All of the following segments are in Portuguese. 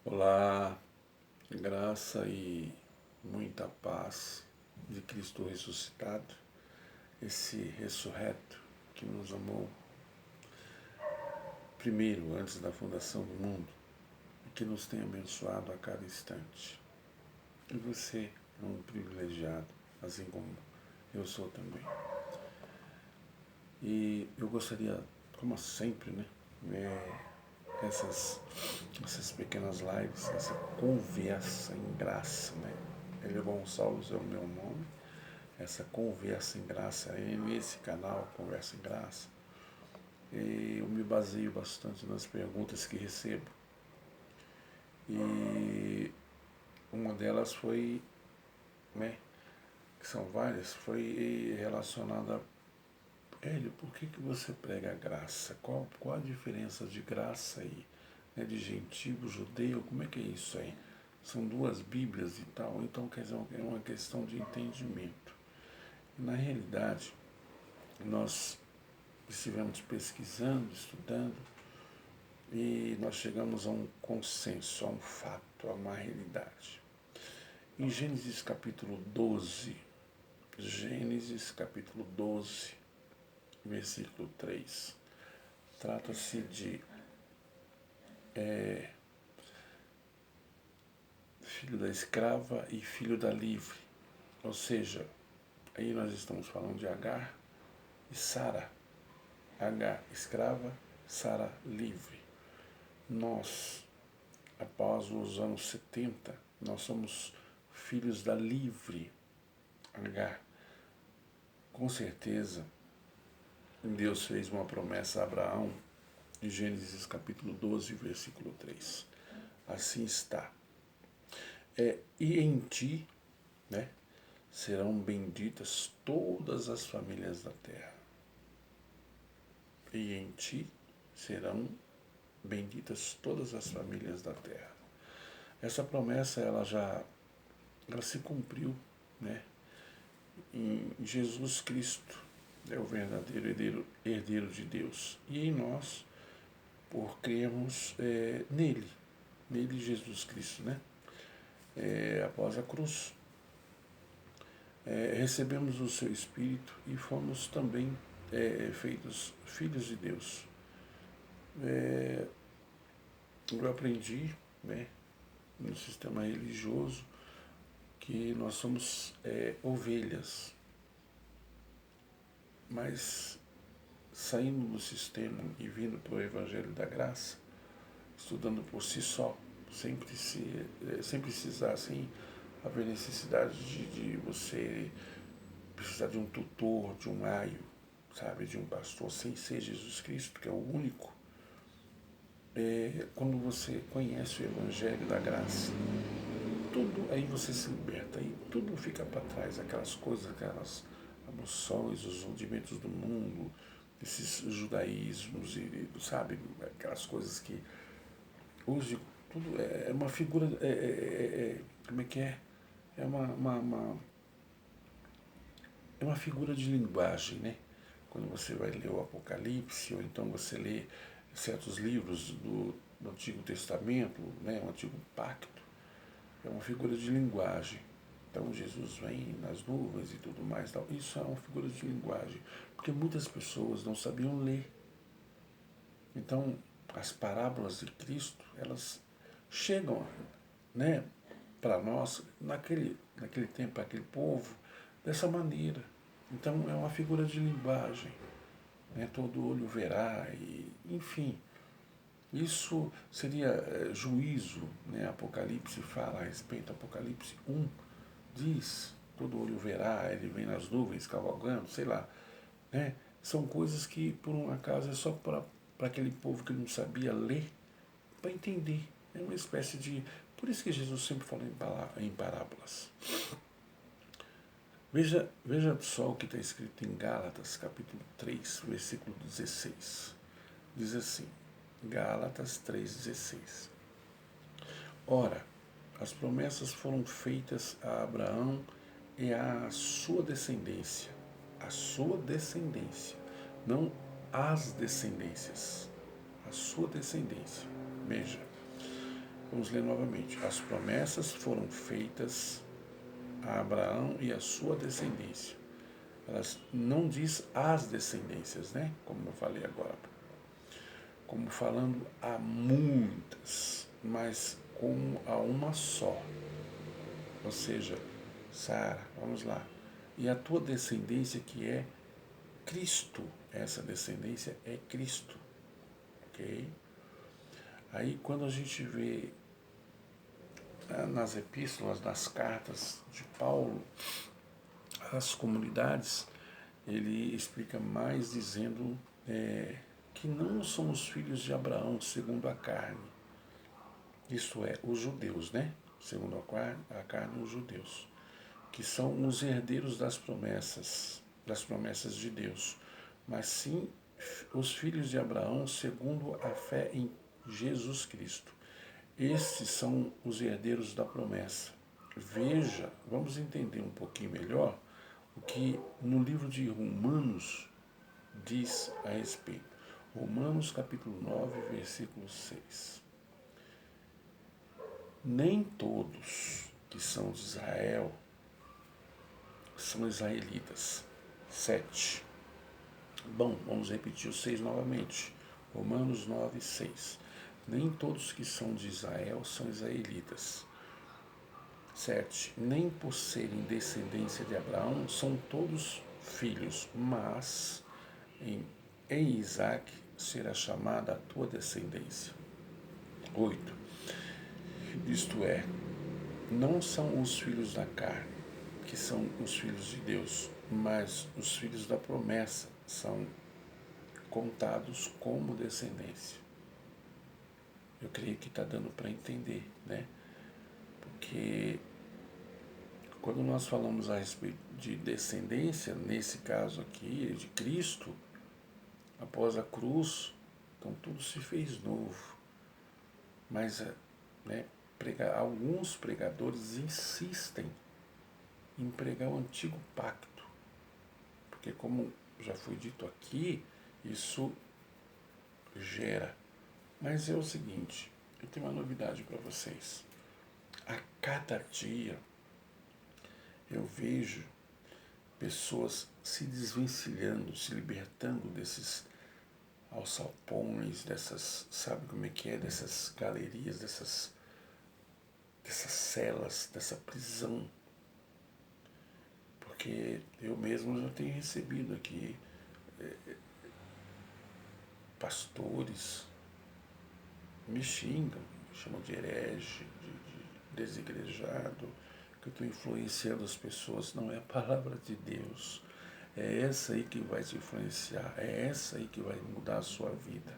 Olá, graça e muita paz de Cristo ressuscitado, esse ressurreto que nos amou primeiro, antes da fundação do mundo, e que nos tem abençoado a cada instante. E você é um privilegiado, assim como eu sou também. E eu gostaria, como sempre, essas pequenas lives, essa conversa em graça, Ele Gonçalves é o meu nome, essa conversa em graça é nesse canal, Conversa em Graça. E eu me baseio bastante nas perguntas que recebo. E uma delas foi, que são várias, foi relacionada a ele, por que você prega a graça? Qual a diferença de graça aí? De gentio, judeu, como é que é isso aí? São duas Bíblias e tal, então quer dizer, é uma questão de entendimento. E, na realidade, nós estivemos pesquisando, estudando, e nós chegamos a um consenso, a um fato, a uma realidade. Em Gênesis capítulo 12, versículo 3, trata-se de filho da escrava e filho da livre. Ou seja, aí nós estamos falando de Agar e Sara. Agar, escrava, Sara, livre. Nós, após os anos 70, nós somos filhos da livre Agar. Com certeza, Deus fez uma promessa a Abraão em Gênesis capítulo 12, versículo 3. Assim está. E em ti, serão benditas todas as famílias da terra. E em ti serão benditas todas as famílias da terra. Essa promessa ela se cumpriu, em Jesus Cristo, é o verdadeiro herdeiro de Deus. E em nós, por crermos nele, Jesus Cristo, após a cruz, recebemos o seu Espírito e fomos também feitos filhos de Deus. Eu aprendi, no sistema religioso, que nós somos ovelhas, mas saindo do sistema e vindo para o Evangelho da Graça, estudando por si só, sem precisar, sem haver necessidade de você precisar de um tutor, de um aio, sabe, de um pastor, sem ser Jesus Cristo, que é o único. Quando você conhece o Evangelho da Graça, tudo aí você se liberta, aí tudo fica para trás, aquelas coisas, aquelas emoções, os rudimentos do mundo, esses judaísmos e, sabe, aquelas coisas que hoje tudo é uma figura, como é que é? É é uma figura de linguagem, Quando você vai ler o Apocalipse, ou então você lê certos livros do Antigo Testamento, o Antigo Pacto, é uma figura de linguagem. Então Jesus vem nas nuvens e tudo mais. Tal. Isso é uma figura de linguagem, porque muitas pessoas não sabiam ler. Então as parábolas de Cristo, elas chegam para nós, naquele tempo, para aquele povo, dessa maneira. Então é uma figura de linguagem. Todo olho verá, e, enfim. Isso seria juízo, Apocalipse fala a respeito, Apocalipse 1 diz, todo olho verá, ele vem nas nuvens cavalgando, sei lá. São coisas que, por um acaso, é só para aquele povo que não sabia ler, para entender. É uma espécie de... Por isso que Jesus sempre falou em parábolas. Veja só o que está escrito em Gálatas, capítulo 3, versículo 16. Diz assim, Gálatas 3,16. Ora, as promessas foram feitas a Abraão e à sua descendência. A sua descendência, não as descendências. A sua descendência. Veja, Vamos ler novamente. As promessas foram feitas a Abraão e a sua descendência. Elas não diz as descendências, né? Como eu falei agora. Como falando a muitas, mas como a uma só. Ou seja, Sara, vamos lá. E a tua descendência que é Cristo. Essa descendência é Cristo. Ok? Aí quando a gente vê nas epístolas, nas cartas de Paulo, as comunidades, ele explica mais dizendo que não somos filhos de Abraão segundo a carne, isto é, os judeus, né? Segundo a carne, os judeus, que são os herdeiros das promessas de Deus, mas sim os filhos de Abraão segundo a fé em Jesus Cristo. Estes são os herdeiros da promessa. Veja, vamos entender um pouquinho melhor o que no livro de Romanos diz a respeito. Romanos capítulo 9, versículo 6. Nem todos que são de Israel são israelitas. 7. Bom, vamos repetir o 6 novamente. Romanos 9, 6. Nem todos que são de Israel são israelitas. 7. Nem por serem descendência de Abraão são todos filhos, mas em Isaac será chamada a tua descendência. 8. Isto é, não são os filhos da carne, que são os filhos de Deus, mas os filhos da promessa são contados como descendência. Eu creio que está dando para entender, né? Porque quando nós falamos a respeito de descendência, nesse caso aqui, de Cristo, após a cruz, então tudo se fez novo. Mas né, alguns pregadores insistem em pregar o antigo pacto, porque como já foi dito aqui, isso gera. Mas é o seguinte, eu tenho uma novidade para vocês. A cada dia eu vejo pessoas se desvencilhando, se libertando desses alçapões, dessas, sabe como é que é, dessas galerias, dessas celas, dessa prisão. Porque eu mesmo já tenho recebido aqui pastores me xingam, me chamam de herege, de desigrejado, que eu estou influenciando as pessoas. Não é a palavra de Deus. É essa aí que vai te influenciar, é essa aí que vai mudar a sua vida,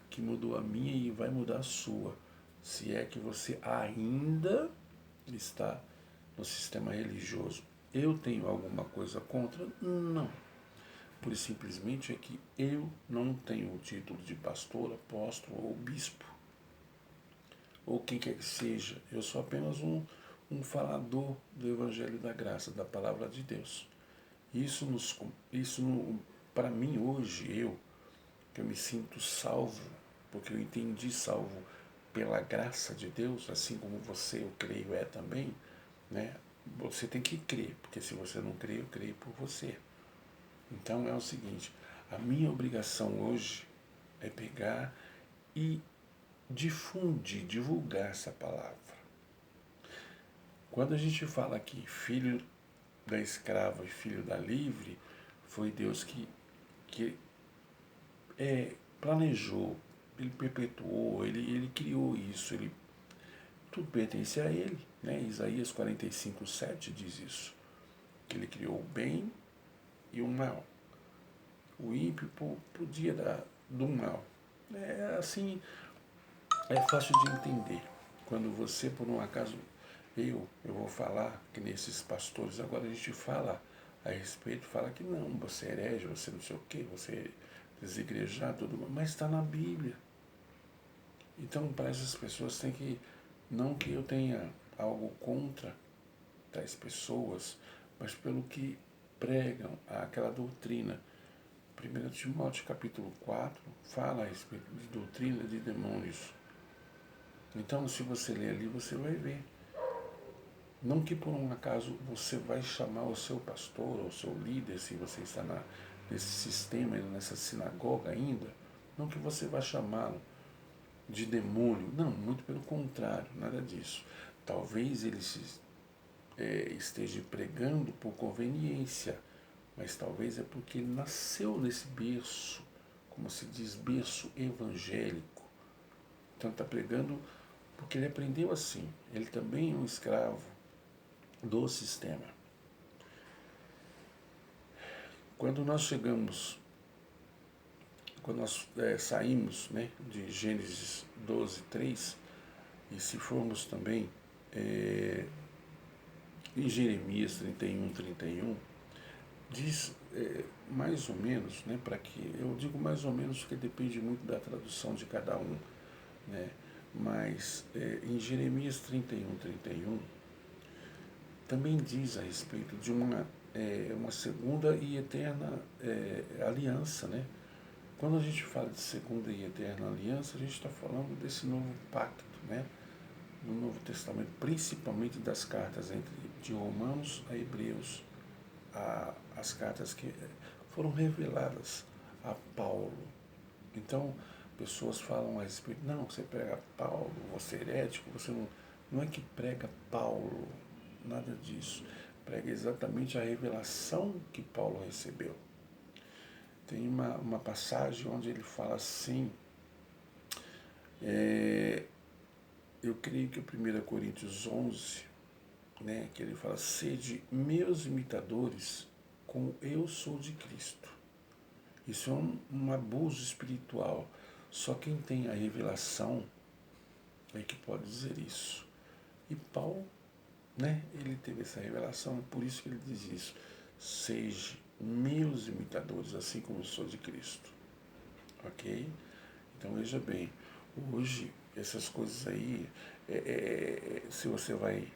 que mudou a minha e vai mudar a sua, se é que você ainda está no sistema religioso. Eu tenho alguma coisa contra? Não. Por simplesmente é que eu não tenho o título de pastor, apóstolo ou bispo, ou quem quer que seja. Eu sou apenas um falador do Evangelho da Graça, da Palavra de Deus. Isso para mim hoje, que eu me sinto salvo, porque eu entendi salvo pela graça de Deus, assim como você, eu creio, é também, né? Você tem que crer, porque se você não crê, eu creio por você. Então é o seguinte, a minha obrigação hoje é pegar e difundir, divulgar essa palavra. Quando a gente fala aqui, filho da escrava e filho da livre, foi Deus que planejou, ele perpetuou, ele criou isso, tudo pertence a ele. Né? Isaías 45, 7 diz isso, que ele criou o bem e o mal. O ímpio pro dia do mal. É assim, é fácil de entender. Quando você, por um acaso, eu vou falar que nesses pastores, agora a gente fala a respeito, fala que não, você é herege, você não sei o quê, você é desigrejado, tudo, mas está na Bíblia. Então, para essas pessoas tem que, não que eu tenha algo contra tais pessoas, mas pelo que pregam aquela doutrina. 1 Timóteo capítulo 4 fala a respeito de doutrina de demônios. Então, se você ler ali, você vai ver. Não que por um acaso você vai chamar o seu pastor ou o seu líder, se você está nesse sistema, nessa sinagoga ainda, não que você vai chamá-lo de demônio. Não, muito pelo contrário, nada disso. Talvez ele esteja pregando por conveniência, mas talvez é porque ele nasceu nesse berço, como se diz, berço evangélico. Então está pregando porque ele aprendeu assim. Ele também é um escravo do sistema. Quando nós saímos, né, de Gênesis 12, 3, e se formos também em Jeremias 31, 31, diz mais ou menos, né, para que eu digo mais ou menos porque depende muito da tradução de cada um, né, mas em Jeremias 31, 31 também diz a respeito de uma segunda e eterna aliança, né? Quando a gente fala de segunda e eterna aliança, a gente está falando desse novo pacto, né? No Novo Testamento, principalmente das cartas de Romanos a Hebreus, as cartas que foram reveladas a Paulo. Então, pessoas falam a respeito, não, você prega Paulo, você é herético, você não é que prega Paulo, nada disso. Prega exatamente a revelação que Paulo recebeu. Tem uma passagem onde ele fala assim, eu creio que é 1 Coríntios 11, né, que ele fala, sede meus imitadores, como eu sou de Cristo. Isso é um abuso espiritual. Só quem tem a revelação é que pode dizer isso. E Paulo, né, ele teve essa revelação, é por isso que ele diz isso. Seja meus imitadores, assim como eu sou de Cristo. Ok? Então veja bem, hoje essas coisas aí, se você vai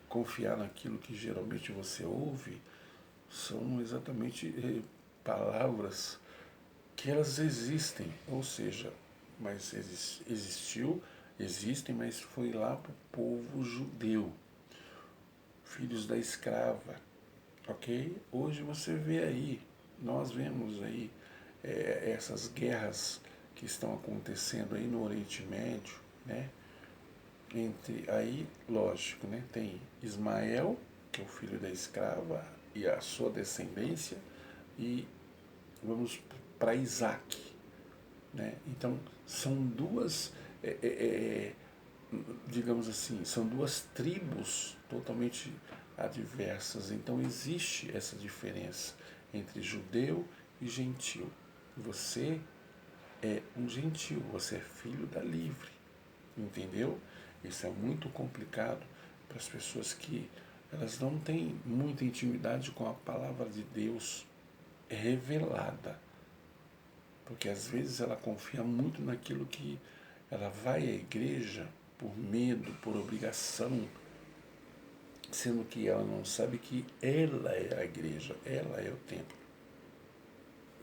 confiar naquilo que geralmente você ouve, são exatamente palavras que elas existem, ou seja, mas existem, mas foi lá para o povo judeu, filhos da escrava, ok? Hoje você vê aí, nós vemos aí essas guerras que estão acontecendo aí no Oriente Médio, né? Entre aí, lógico, né? Tem Ismael, que é o filho da escrava, e a sua descendência, e vamos para Isaac, né? Então, são duas, digamos assim, são duas tribos totalmente adversas. Então, existe essa diferença entre judeu e gentil. Você é um gentil, você é filho da livre, entendeu? Isso é muito complicado para as pessoas que elas não têm muita intimidade com a palavra de Deus revelada. Porque às vezes ela confia muito naquilo que ela vai à igreja por medo, por obrigação, sendo que ela não sabe que ela é a igreja, ela é o templo.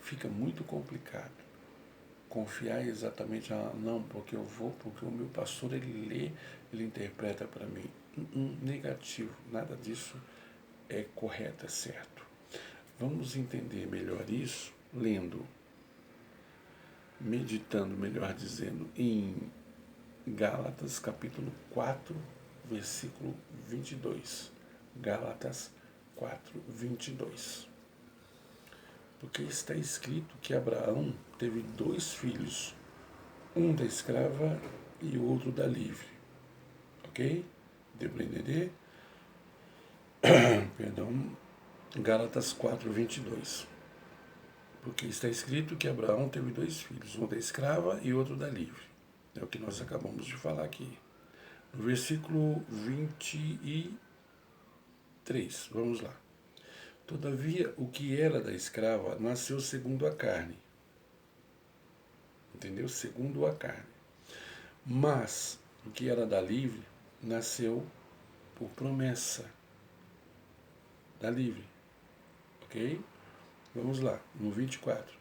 Fica muito complicado confiar exatamente, não, porque eu vou, porque o meu pastor ele lê, ele interpreta para mim. Negativo, nada disso é correto, é certo. Vamos entender melhor isso lendo, meditando, melhor dizendo, em Gálatas capítulo 4, versículo 22. Gálatas 4, 22. Porque está escrito que Abraão teve 2 filhos, um da escrava e o outro da livre. Ok? Deu para entender? Perdão. Gálatas 4, 22. Porque está escrito que Abraão teve 2 filhos, um da escrava e outro da livre. É o que nós acabamos de falar aqui. No versículo 23, vamos lá. Todavia, o que era da escrava nasceu segundo a carne. Entendeu? Segundo a carne. Mas o que era da livre nasceu por promessa da livre. Ok? Vamos lá, no 24.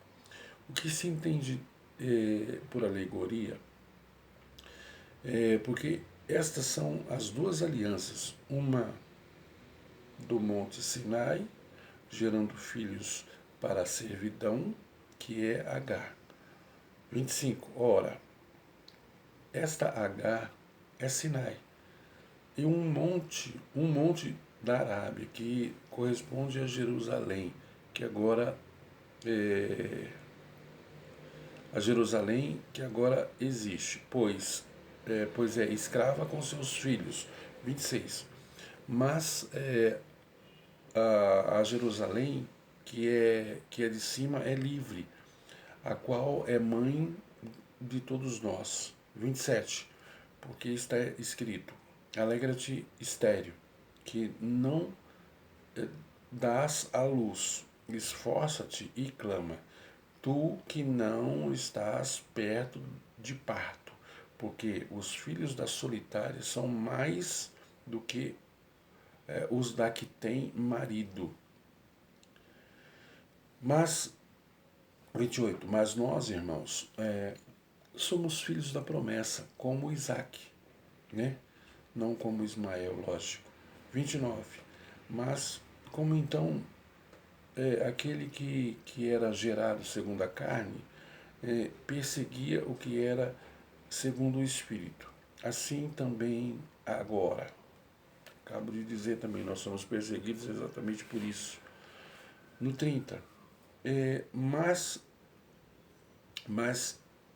O que se entende por alegoria, porque estas são as duas alianças, uma do Monte Sinai, gerando filhos para a servidão, que é Agar. 25. Ora, esta Agar é Sinai, e um monte da Arábia, que corresponde a Jerusalém, que agora a Jerusalém que agora existe, pois é escrava com seus filhos. 26. Mas a Jerusalém que é de cima é livre, a qual é mãe de todos nós. 27. Porque está escrito: alegra-te, estéril, que não dás à luz, esforça-te e clama, tu que não estás perto de parto, porque os filhos da solitária são mais do que os da que tem marido. Mas, 28, mas nós, irmãos, somos filhos da promessa, como Isaac, né? Não como Ismael, lógico. 29, mas como então aquele que era gerado segundo a carne perseguia o que era segundo o Espírito. Assim também agora. Acabo de dizer também, nós somos perseguidos exatamente por isso. No 30, mas,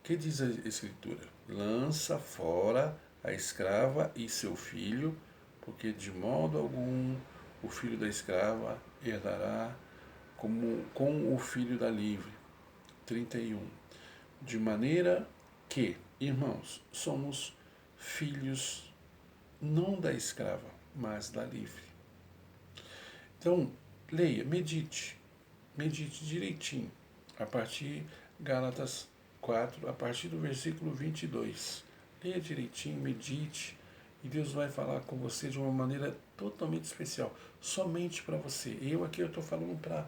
que diz a Escritura? Lança fora a escrava e seu filho, porque de modo algum o filho da escrava herdará com o filho da livre. 31. De maneira que, irmãos, somos filhos não da escrava, mas da livre. Então, leia, medite direitinho, a partir Gálatas 4, a partir do versículo 22. Leia direitinho, medite, e Deus vai falar com você de uma maneira totalmente especial, somente para você. Eu aqui estou falando para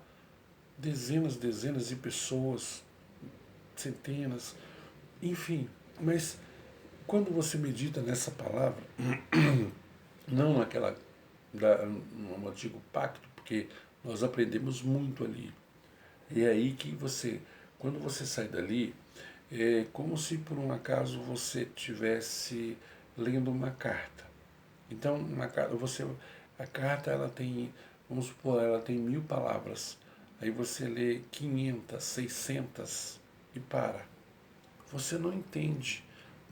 dezenas de pessoas, centenas, enfim, mas quando você medita nessa palavra, não naquela no antigo pacto, porque nós aprendemos muito ali. E é aí que você, quando você sai dali, é como se por um acaso você tivesse lendo uma carta. Então, a carta ela tem, vamos supor, ela tem 1000 palavras. Aí você lê 500, 600 e para. Você não entende.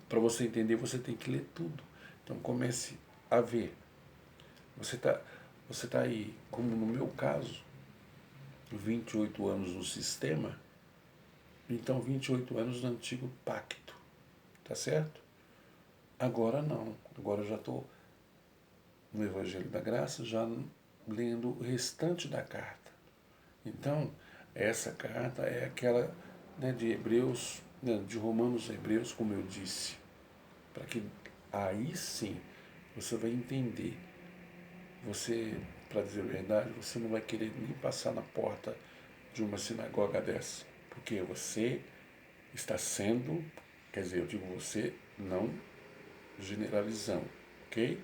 Para você entender, você tem que ler tudo. Então comece a ver. Você está você tá aí, como no meu caso, 28 anos no sistema, então 28 anos no antigo pacto. Tá certo? Agora não. Agora eu já estou no Evangelho da Graça, já lendo o restante da carta. Então, essa carta é aquela, né, de Hebreus, né, de Romanos a Hebreus, como eu disse, para que aí sim você vai entender. Você, para dizer a verdade, você não vai querer nem passar na porta de uma sinagoga dessa, porque você está sendo, quer dizer, eu digo você não generalizando, ok?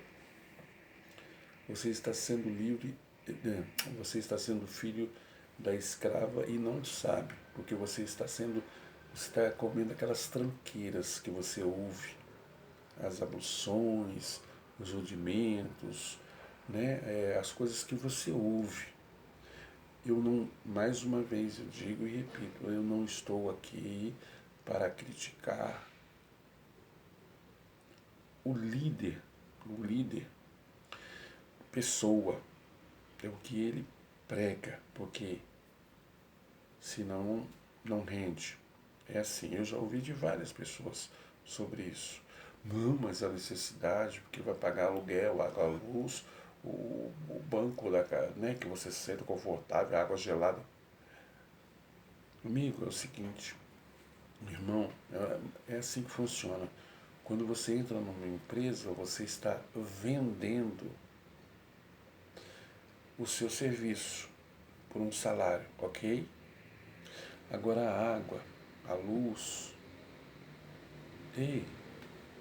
Você está sendo livre, você está sendo filho da escrava e não sabe, porque você está comendo aquelas tranqueiras que você ouve, as abluções, os rudimentos, né, as coisas que você ouve. Eu não, mais uma vez eu digo e repito, eu não estou aqui para criticar o líder, pessoa, é o que ele prega, porque senão não rende. É assim, eu já ouvi de várias pessoas sobre isso. Não, mas a necessidade, porque vai pagar aluguel, água, luz, o banco da casa, né, que você se sente confortável, água gelada. Amigo, é o seguinte, irmão, é assim que funciona. Quando você entra numa empresa, você está vendendo o seu serviço por um salário, ok? Agora a água, a luz, Ei,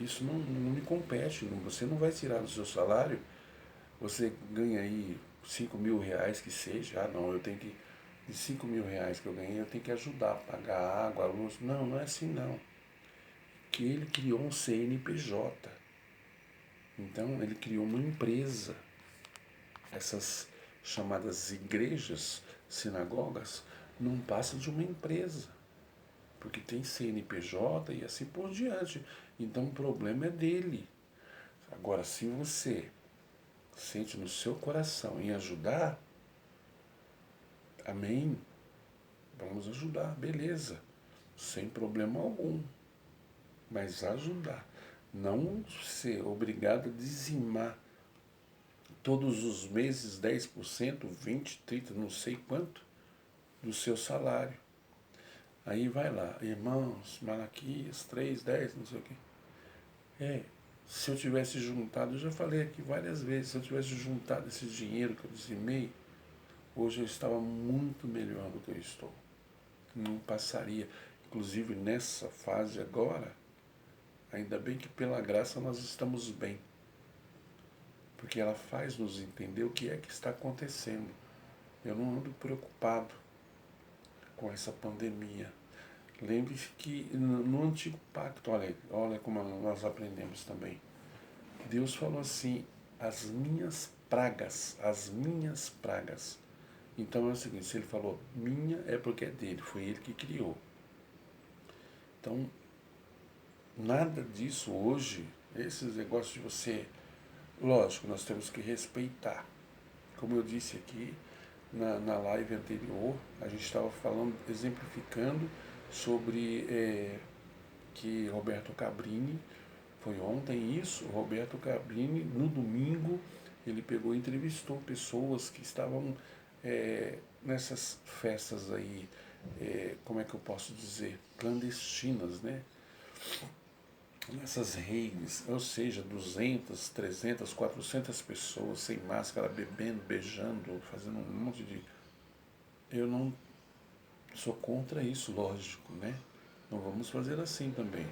isso não me compete, você não vai tirar do seu salário, você ganha aí 5.000 reais que seja, não, eu tenho que, de 5.000 reais que eu ganhei, eu tenho que ajudar a pagar água, a luz. Não, não é assim não. Que ele criou um CNPJ. Então ele criou uma empresa. Essas chamadas igrejas, sinagogas, não passam de uma empresa. Porque tem CNPJ e assim por diante. Então o problema é dele. Agora, se você sente no seu coração em ajudar, amém, vamos ajudar, beleza, sem problema algum. Mas ajudar. Não ser obrigado a dizimar todos os meses 10%, 20%, 30%, não sei quanto, do seu salário. Aí vai lá, irmãos, Malaquias 3, 10, não sei o quê. Se eu tivesse juntado, eu já falei aqui várias vezes, se eu tivesse juntado esse dinheiro que eu dizimei, hoje eu estava muito melhor do que eu estou. Não passaria. Inclusive nessa fase agora, ainda bem que pela graça nós estamos bem. Porque ela faz nos entender o que é que está acontecendo. Eu não ando preocupado com essa pandemia. Lembre-se que no antigo pacto, olha como nós aprendemos também. Deus falou assim, as minhas pragas, as minhas pragas. Então é o seguinte, se ele falou minha, é porque é dele, foi ele que criou. Então, nada disso hoje, esses negócios de você, lógico, nós temos que respeitar. Como eu disse aqui na live anterior, a gente estava falando, exemplificando sobre que Roberto Cabrini, foi ontem isso, Roberto Cabrini, no domingo, ele pegou e entrevistou pessoas que estavam nessas festas aí, como é que eu posso dizer, clandestinas, né? Nessas raves, ou seja, 200, 300, 400 pessoas sem máscara, bebendo, beijando, fazendo um monte de... Eu não sou contra isso, lógico, né? Não vamos fazer assim também.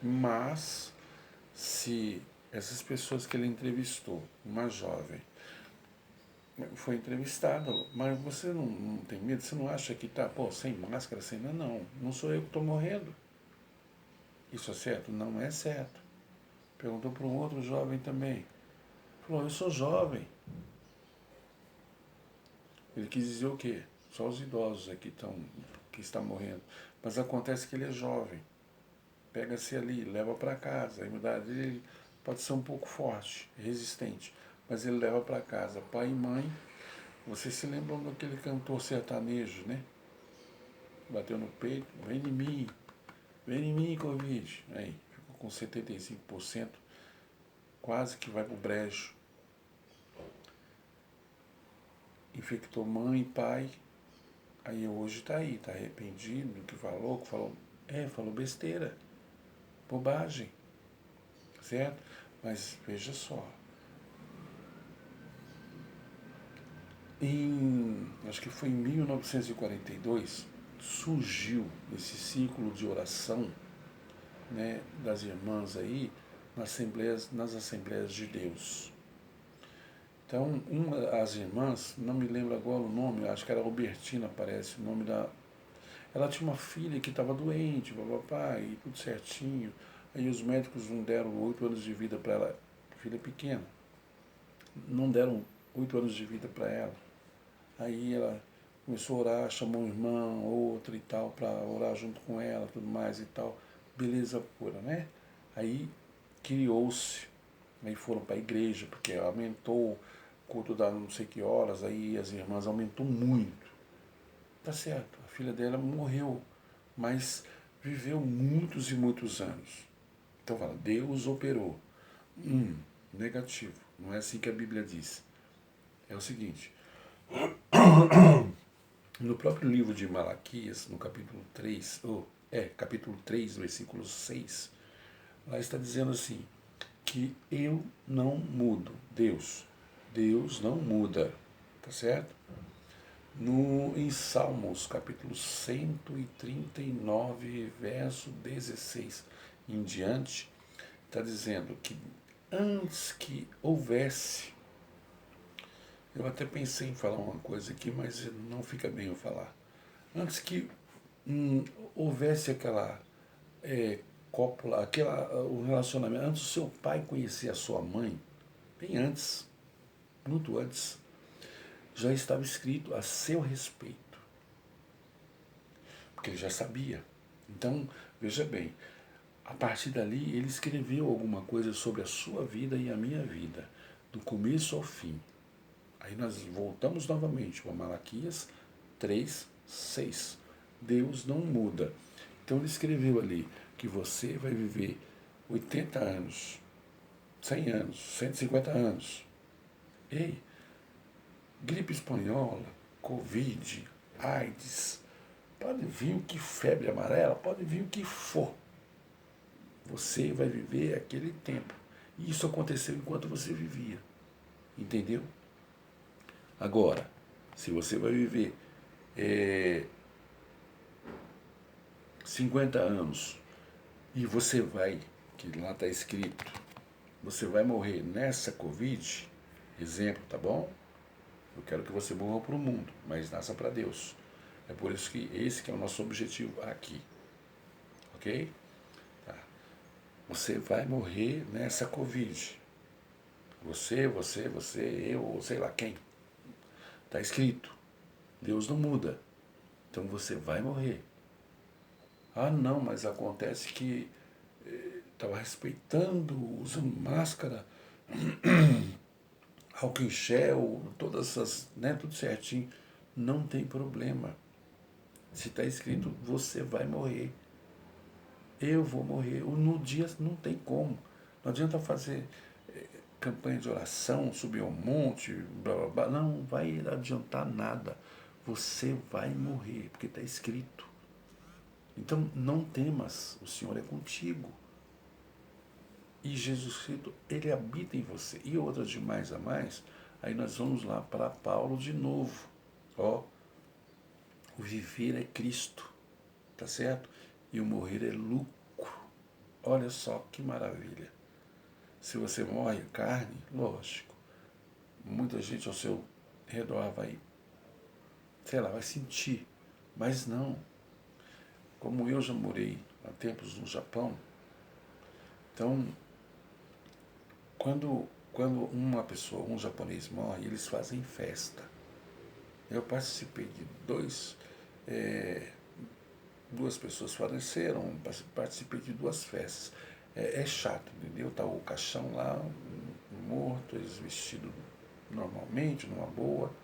Mas, se essas pessoas que ele entrevistou, uma jovem, foi entrevistada, mas você não tem medo? Você não acha que tá, sem máscara, sem nada? Não, não sou eu que estou morrendo. Isso é certo? Não é certo. Perguntou para um outro jovem também. Falou, eu sou jovem. Ele quis dizer o quê? Só os idosos aqui que estão morrendo. Mas acontece que ele é jovem. Pega-se ali, leva para casa. A imunidade dele pode ser um pouco forte, resistente. Mas ele leva para casa. Pai e mãe, vocês se lembram daquele cantor sertanejo, né? Bateu no peito, vem em mim, Covid. Aí, ficou com 75%, quase que vai pro brejo. Infectou mãe e pai. Aí hoje está aí, está arrependido do que falou, falou besteira, bobagem, certo? Mas veja só, acho que foi em 1942, surgiu esse ciclo de oração, né, das irmãs aí, nas Assembleias de Deus. Então, as irmãs, não me lembro agora o nome, acho que era Albertina, parece, o nome da... Ela tinha uma filha que estava doente, papai, e tudo certinho. Aí os médicos não deram 8 anos de vida para ela, filha pequena. Não deram 8 anos de vida para ela. Aí ela começou a orar, chamou um irmão, outro e tal, para orar junto com ela, tudo mais e tal. Beleza pura, né? Aí criou-se, aí foram para a igreja, porque aumentou o culto da não sei que horas, aí as irmãs aumentou muito. Tá certo, a filha dela morreu, mas viveu muitos e muitos anos. Então fala, Deus operou. Negativo. Não é assim que a Bíblia diz. É o seguinte, no próprio livro de Malaquias, no capítulo 3, capítulo 3, versículo 6, lá está dizendo assim, que eu não mudo, Deus não muda, tá certo? Em Salmos, capítulo 139, verso 16, em diante, está dizendo que antes que houvesse, eu até pensei em falar uma coisa aqui, mas não fica bem eu falar. Antes que houvesse aquela cópula, o relacionamento, antes do seu pai conhecer a sua mãe, bem antes, muito antes, já estava escrito a seu respeito, porque ele já sabia. Então, veja bem, a partir dali ele escreveu alguma coisa sobre a sua vida e a minha vida, do começo ao fim. Aí nós voltamos novamente para Malaquias 3:6. Deus não muda. Então ele escreveu ali que você vai viver 80 anos, 100 anos, 150 anos. Ei, gripe espanhola, Covid, AIDS, pode vir o que febre amarela, pode vir o que for. Você vai viver aquele tempo. E isso aconteceu enquanto você vivia. Entendeu? Agora, se você vai viver 50 anos e você vai, que lá está escrito, você vai morrer nessa Covid, exemplo, tá bom? Eu quero que você morra para o mundo, mas nasça para Deus. É por isso que esse que é o nosso objetivo aqui. Ok? Tá. Você vai morrer nessa Covid. Você, eu, sei lá quem. Está escrito. Deus não muda. Então você vai morrer. Ah, não, mas acontece que estava respeitando, usando máscara, álcool em gel, todas essas, né, tudo certinho. Não tem problema. Se está escrito, você vai morrer. Eu vou morrer. No dia não tem como. Não adianta fazer campanha de oração, subir ao monte, blá blá blá. Não vai adiantar nada. Você vai morrer, porque está escrito. Então não temas, o Senhor é contigo. E Jesus Cristo, ele habita em você. E outra de mais a mais, aí nós vamos lá para Paulo de novo. Ó, o viver é Cristo, tá certo? E o morrer é lucro. Olha só que maravilha. Se você morre carne, lógico, muita gente ao seu redor vai, sei lá, vai sentir. Mas não. Como eu já morei há tempos no Japão, então, quando uma pessoa, um japonês morre, eles fazem festa. Eu participei de duas pessoas faleceram, participei de duas festas. É chato, entendeu? Tá o caixão lá, morto, eles vestidos normalmente, numa boa,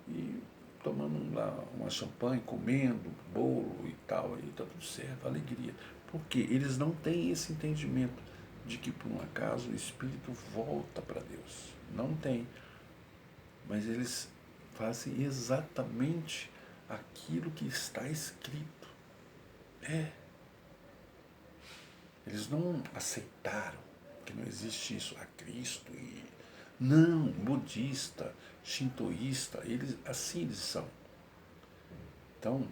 e tomando lá uma champanhe, comendo bolo e tal, e tá tudo certo, alegria. Porque eles não têm esse entendimento de que por um acaso o espírito volta para Deus. Não tem. Mas eles fazem exatamente aquilo que está escrito. Eles não aceitaram que não existe isso a Cristo. Não, budista, shintoísta, assim eles são. Então,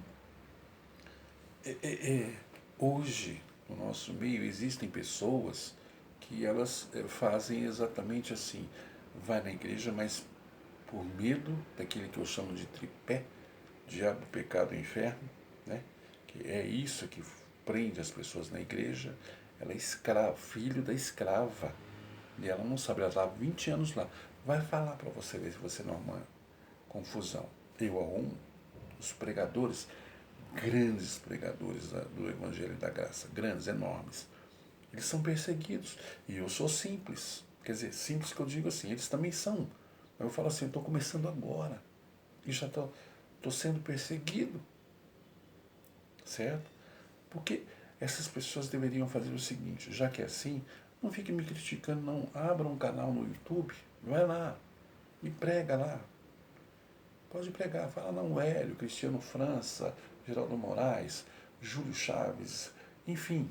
hoje, no nosso meio, existem pessoas que elas fazem exatamente assim. Vai na igreja, mas por medo daquele que eu chamo de tripé, diabo, pecado e inferno, né? Que é isso que prende as pessoas na igreja. Ela é escrava, filho da escrava. E ela não sabe, ela está há 20 anos lá. Vai falar para você ver se você não arruma confusão. Eu arrumo os pregadores, grandes pregadores do Evangelho da Graça, grandes, enormes. Eles são perseguidos. E eu sou simples. Quer dizer, simples que eu digo assim, eles também são. Eu falo assim, eu estou começando agora. E já estou sendo perseguido. Certo? Porque essas pessoas deveriam fazer o seguinte, já que é assim, não fique me criticando, não. Abra um canal no YouTube, vai lá e prega lá. Pode pregar, fala não, Hélio, Cristiano França, Geraldo Moraes, Júlio Chaves, enfim.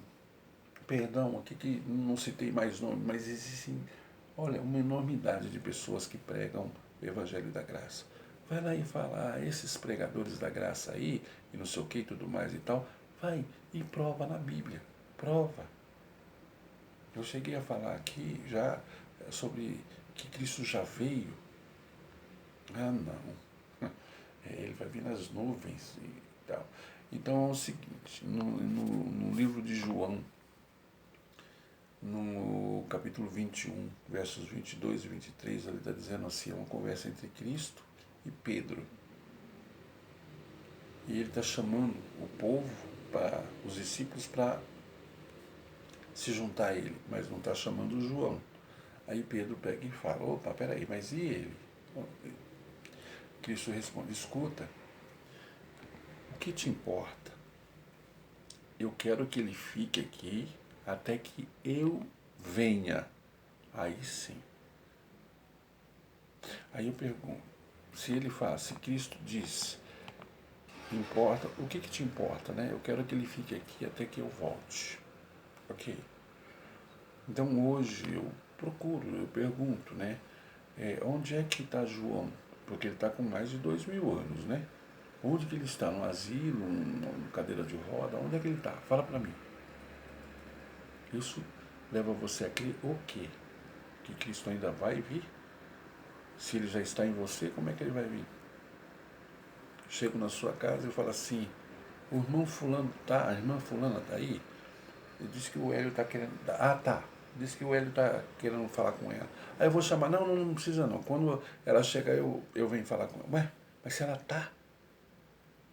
Perdão, aqui que não citei mais nome, mas existem, olha, uma enormidade de pessoas que pregam o Evangelho da Graça. Vai lá e fala, esses pregadores da graça aí, e não sei o que e tudo mais e tal, vai e prova na Bíblia. Prova. Eu cheguei a falar aqui já sobre que Cristo já veio. Ah, não. Ele vai vir nas nuvens e tal. Então é o seguinte, no livro de João, no capítulo 21, versos 22 e 23, ele está dizendo assim, é uma conversa entre Cristo e Pedro. E ele está chamando o povo, para os discípulos, para se juntar a ele, mas não está chamando João. Aí Pedro pega e fala, opa, peraí, mas e ele? Cristo responde, escuta, o que te importa? Eu quero que ele fique aqui até que eu venha. Aí sim. Aí eu pergunto, se ele fala, se Cristo diz, importa, o que te importa, né? Eu quero que ele fique aqui até que eu volte. Ok? Então hoje eu procuro, eu pergunto, né? Onde é que está João? Porque ele está com mais de 2000 anos, né? Onde que ele está? No asilo, numa cadeira de roda? Onde é que ele está? Fala para mim. Isso leva você a crer o quê? Que Cristo ainda vai vir? Se ele já está em você, como é que ele vai vir? Chego na sua casa e falo assim, o irmão fulano tá, a irmã fulana tá aí? Ele disse que o Hélio está querendo. Ah, tá. Disse que o Hélio está querendo falar com ela. Aí eu vou chamar. Não, não precisa não. Quando ela chegar, eu venho falar com ela. Ué, mas se ela tá,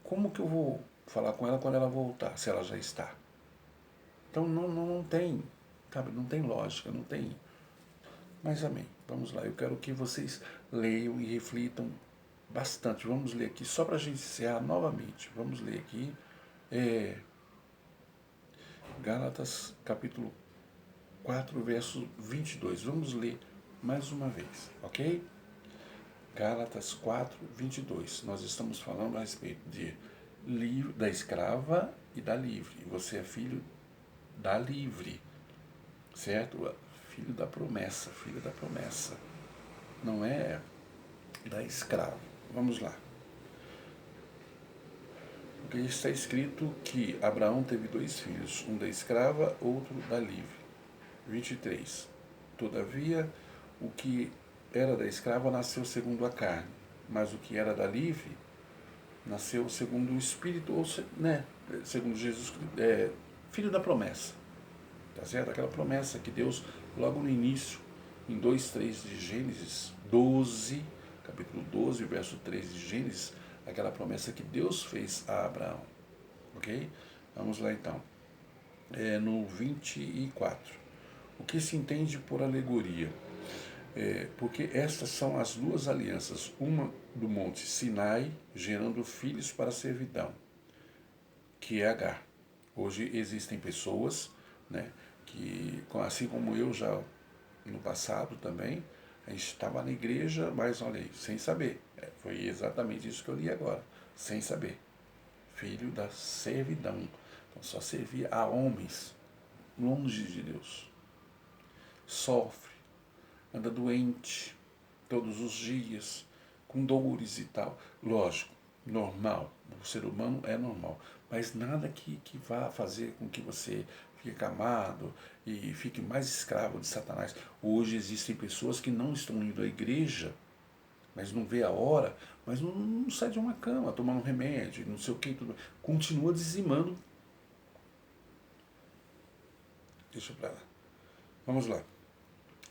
como que eu vou falar com ela quando ela voltar, se ela já está? Então não tem, sabe, não tem lógica, não tem. Mas amém. Vamos lá. Eu quero que vocês leiam e reflitam bastante. Vamos ler aqui, só para a gente encerrar novamente. Vamos ler aqui. Gálatas, capítulo 4, verso 22. Vamos ler mais uma vez, ok? Gálatas 4, 22. Nós estamos falando a respeito de da escrava e da livre. Você é filho da livre, certo? Filho da promessa, filho da promessa. Não é da escrava. Vamos lá. Porque está escrito que Abraão teve 2 filhos, um da escrava, outro da livre. 23. Todavia, o que era da escrava nasceu segundo a carne, mas o que era da livre nasceu segundo o Espírito, ou né, segundo Jesus, filho da promessa. Tá certo? Aquela promessa que Deus, logo no início, em 2:3 de Gênesis 12, capítulo 12, verso 3 de Gênesis, aquela promessa que Deus fez a Abraão. Ok? Vamos lá então. No 24. O que se entende por alegoria? Porque estas são as 2 alianças, uma do monte Sinai, gerando filhos para a servidão, que é Agar. Hoje existem pessoas, né, que, assim como eu já no passado também, a gente estava na igreja, mas olha aí, sem saber. Foi exatamente isso que eu li agora, sem saber. Filho da servidão. Então só servia a homens, longe de Deus. Sofre, anda doente todos os dias, com dores e tal. Lógico, normal, o ser humano é normal, mas nada que vá fazer com que você fique amado e fique mais escravo de Satanás. Hoje existem pessoas que não estão indo à igreja, mas não vê a hora, mas não sai de uma cama, tomando um remédio, não sei o que, tudo. Continua dizimando. Deixa pra lá. Vamos lá.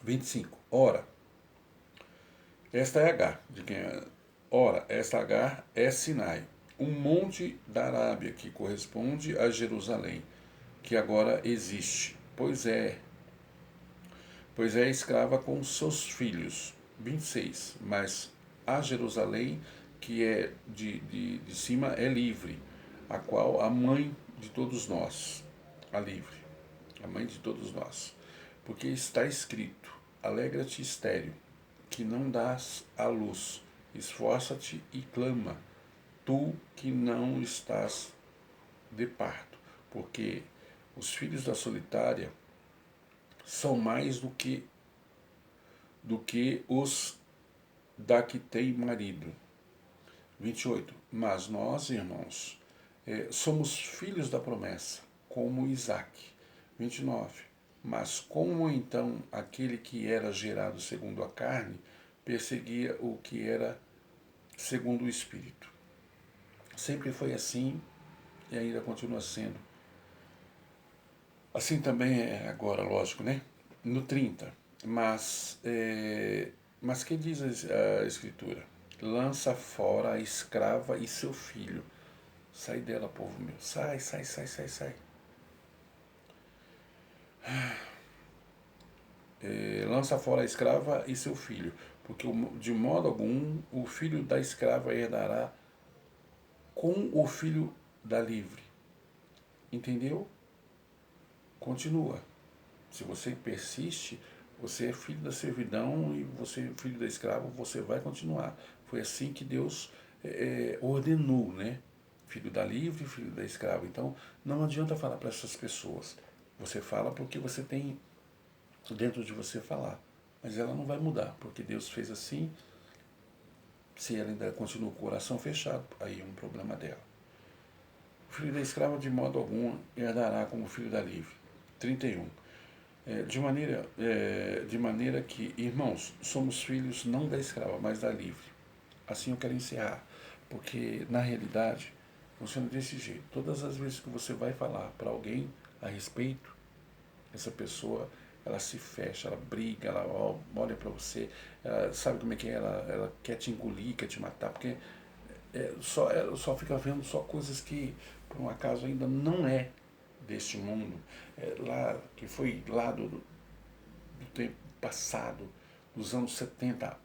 25. Ora, esta é H, de quem é. Ora, esta H é Sinai, um monte da Arábia que corresponde a Jerusalém, que agora existe, pois é escrava com seus filhos. 26. Mas a Jerusalém, que é de cima, é livre, a qual a mãe de todos nós, a livre, a mãe de todos nós. Porque está escrito, alegra-te estéril, que não dás à luz, esforça-te e clama, tu que não estás de parto, porque os filhos da solitária são mais do que os da que tem marido. 28. Mas nós, irmãos, somos filhos da promessa, como Isaac. 29. Mas como então aquele que era gerado segundo a carne perseguia o que era segundo o Espírito? Sempre foi assim e ainda continua sendo. Assim também é agora, lógico, né? No 30. Mas que diz a Escritura? Lança fora a escrava e seu filho. Sai dela, povo meu. Sai, sai, sai, sai, sai. Lança fora a escrava e seu filho, porque de modo algum o filho da escrava herdará com o filho da livre. Entendeu? Continua. Se você persiste, você é filho da servidão e você é filho da escrava, você vai continuar. Foi assim que Deus ordenou, né? Filho da livre, filho da escrava. Então, não adianta falar para essas pessoas. Você fala porque você tem dentro de você falar. Mas ela não vai mudar, porque Deus fez assim. Se ela ainda continua com o coração fechado, aí é um problema dela. O filho da escrava, de modo algum, herdará como filho da livre. 31. De maneira que, irmãos, somos filhos não da escrava, mas da livre. Assim eu quero encerrar, porque na realidade funciona desse jeito. Todas as vezes que você vai falar para alguém a respeito, essa pessoa ela se fecha, ela briga, ela olha para você, ela sabe como é que é, ela quer te engolir, quer te matar, porque ela só fica vendo só coisas que por um acaso ainda não é deste mundo, lá que foi lá do tempo passado, dos anos 70,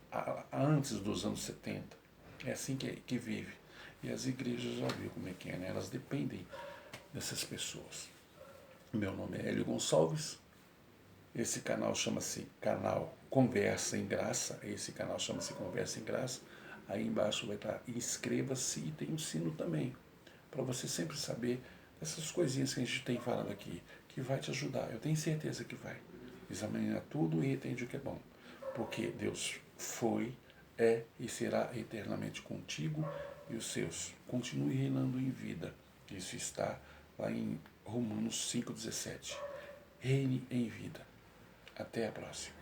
antes dos anos 70. É assim que vive. E as igrejas já viram como é que é, né? Elas dependem dessas pessoas. Meu nome é Hélio Gonçalves. Esse canal chama-se canal Conversa em Graça. Esse canal chama-se Conversa em Graça. Aí embaixo vai estar inscreva-se e tem um sino também, para você sempre saber essas coisinhas que a gente tem falando aqui, que vai te ajudar. Eu tenho certeza que vai. Examina tudo e entende o que é bom. Porque Deus foi, é e será eternamente contigo e os seus. Continue reinando em vida. Isso está lá em Romanos 5,17. Reine em vida. Até a próxima.